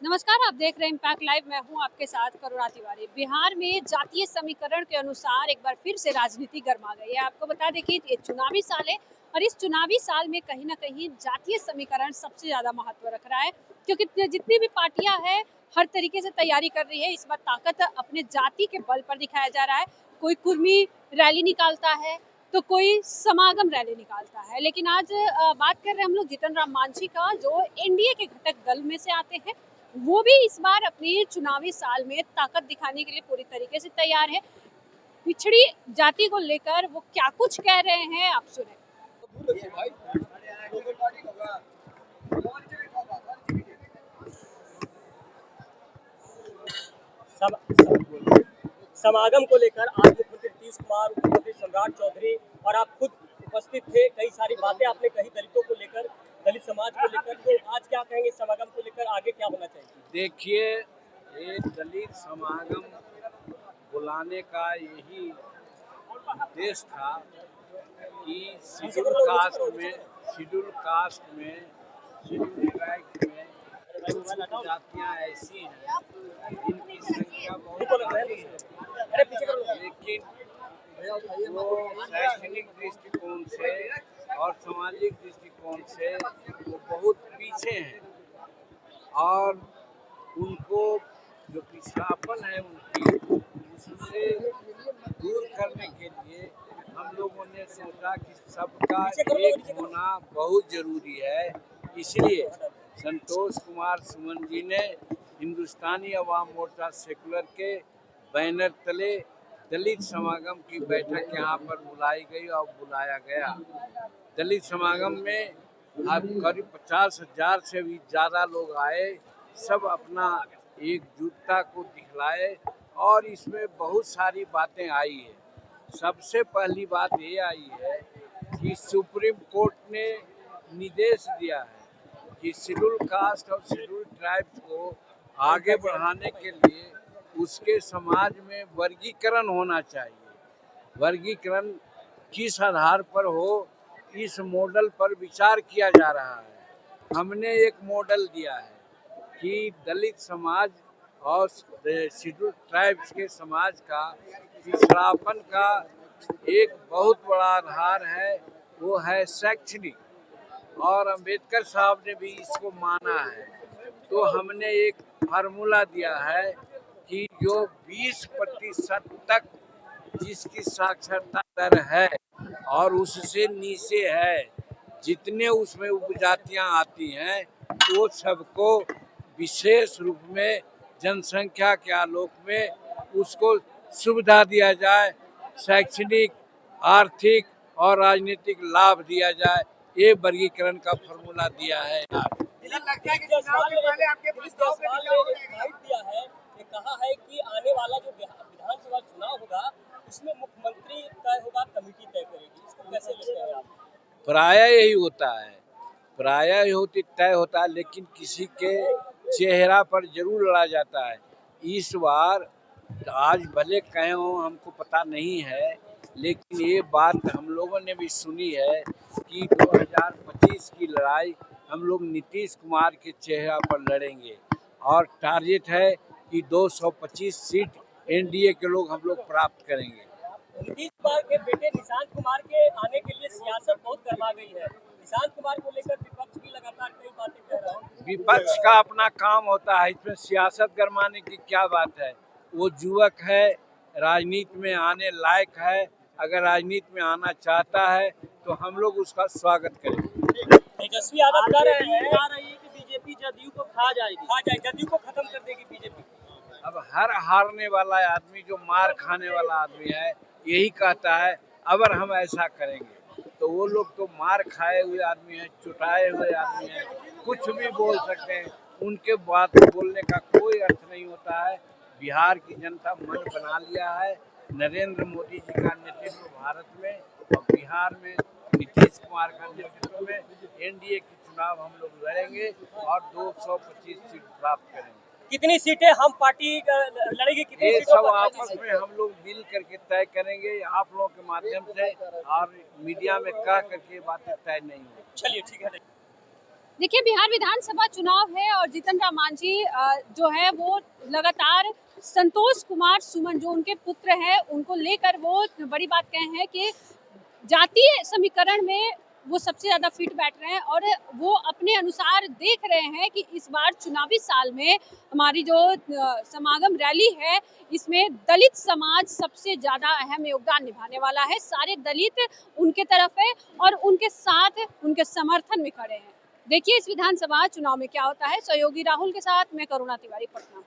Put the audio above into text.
नमस्कार, आप देख रहे हैं इम्पैक्ट लाइव। मैं हूं आपके साथ करुणा तिवारी। बिहार में जातीय समीकरण के अनुसार एक बार फिर से राजनीति गर्मा गई है। आपको बता दें कि ये चुनावी साल है और इस चुनावी साल में कहीं ना कहीं जातीय समीकरण सबसे ज्यादा महत्व रख रहा है, क्योंकि जितनी भी पार्टियां हैं हर तरीके से तैयारी कर रही है। इस बार ताकत अपने जाति के बल पर दिखाया जा रहा है। कोई कुर्मी रैली निकालता है तो कोई समागम रैली निकालता है। लेकिन आज बात कर रहे हैं हम लोग जीतन राम मांझी का, जो एनडीए के घटक दल में से आते हैं। वो भी इस बार अपनी चुनावी साल में ताकत दिखाने के लिए पूरी तरीके से तैयार है। पिछड़ी जाति को लेकर वो क्या कुछ कह रहे हैं, आप सुने। समागम को लेकर आज मुख्यमंत्री नीतीश कुमार, मुख्यमंत्री सम्राट चौधरी और आप खुद उपस्थित थे। कई सारी बातें आपने कही दलितों को लेकर, दलित समाज को लेकर। तो आज क्या कहेंगे समागम को लेकर, आगे क्या होना चाहिए? देखिए, ये दलित समागम बुलाने का यही उद्देश्य था कि शेड्यूल कास्ट में शेड्यूल ट्राइब में कुछ जातियाँ ऐसी हैं जिनकी संख्या बहुत अधिक है, लेकिन वो शैक्षणिक दृष्टिकोण से और सामाजिक दृष्टिकोण से वो बहुत पीछे हैं और उनको जो पिछड़ापन है उनकी, उससे दूर करने के लिए हम लोगों ने सोचा कि सबका एक होना बहुत जरूरी है। इसलिए संतोष कुमार सुमन जी ने हिंदुस्तानी अवाम मोर्चा सेकुलर के बैनर तले दलित समागम की बैठक यहाँ पर बुलाई गई और बुलाया गया। दलित समागम में अब करीब 50,000 से भी ज़्यादा लोग आए। सब अपना एकजुटता को दिखलाए और इसमें बहुत सारी बातें आई है। सबसे पहली बात ये आई है कि सुप्रीम कोर्ट ने निर्देश दिया है कि शेड्यूल कास्ट और शेड्यूल ट्राइब्स को आगे बढ़ाने के लिए उसके समाज में वर्गीकरण होना चाहिए। वर्गीकरण किस आधार पर हो, इस मॉडल पर विचार किया जा रहा है। हमने एक मॉडल दिया है कि दलित समाज और शेड्यूल ट्राइब्स के समाज का पिछड़ापन का एक बहुत बड़ा आधार है, वो है शैक्षणिक, और अंबेडकर साहब ने भी इसको माना है। तो हमने एक फार्मूला दिया है कि जो 20% तक जिसकी साक्षरता दर है और उससे नीचे है, जितने उसमें उपजातियां आती हैं, वो सबको विशेष रूप में जनसंख्या के आलोक में उसको सुविधा दिया जाए, शैक्षणिक, आर्थिक और राजनीतिक लाभ दिया जाए। ये वर्गीकरण का फॉर्मूला दिया है। कहा है कि आने वाला जो विधानसभा चुनाव होगा उसमें मुख्यमंत्री तय होगा, कमेटी तय करेगी। इसको कैसे लेते हैं आप? प्रायः यही होता है, तय होता है, लेकिन किसी के चेहरा पर जरूर लड़ा जाता है। इस बार आज भले कहे हो, हमको पता नहीं है, लेकिन ये बात हम लोगों ने भी सुनी है कि 2025 की लड़ाई हम लोग नीतीश कुमार के चेहरा पर लड़ेंगे और टारगेट है कि 225 सीट एनडीए के लोग हम लोग प्राप्त करेंगे। नीतीश कुमार के बेटे निशांत कुमार के आने के लिए सियासत बहुत गर्मा गई है। निशांत कुमार को लेकर विपक्ष भी लगातार कई बातें कह रहा है। विपक्ष का अपना काम होता है, इसमें सियासत गरमाने की क्या बात है। वो युवक है, राजनीति में आने लायक है। अगर राजनीति में आना चाहता है तो हम लोग उसका स्वागत करेंगे। तेजस्वी यादव कह रहे हैं कि बीजेपी जदयू को खा जाएगी, जदयू को खत्म कर देगी बीजेपी। अब हर हारने वाला आदमी, जो मार खाने वाला आदमी है, यही कहता है अगर हम ऐसा करेंगे। तो वो लोग तो मार खाए हुए आदमी हैं, चुटाए हुए आदमी हैं, कुछ भी बोल सकते हैं। उनके बात बोलने का कोई अर्थ नहीं होता है। बिहार की जनता मन बना लिया है नरेंद्र मोदी जी का नेतृत्व भारत में और बिहार में नीतीश कुमार का नेतृत्व में एनडीए की चुनाव हम लोग लड़ेंगे और 225 सीट प्राप्त करेंगे। कितनी सीटें हम पार्टी लड़ेगी? कितनी ये सीटों सब पर आपस में हम लोग मिल करके तय करेंगे। आप लोगों के माध्यम से और मीडिया में कह करके बातें तय नहीं होगी। चलिए, ठीक है। देखिए, बिहार विधानसभा चुनाव है और जीतन राम मांझी जो है वो लगातार संतोष कुमार सुमन जो उनके पुत्र हैं उनको लेकर वो बड़ी बात कहे हैं कि जातीय समीकरण में वो सबसे ज्यादा फिट बैठ रहे हैं और वो अपने अनुसार देख रहे हैं कि इस बार चुनावी साल में हमारी जो समागम रैली है इसमें दलित समाज सबसे ज्यादा अहम योगदान निभाने वाला है। सारे दलित उनके तरफ है और उनके साथ उनके समर्थन में खड़े हैं। देखिए इस विधानसभा चुनाव में क्या होता है। सहयोगी राहुल के साथ मैं करुणा तिवारी, पटना।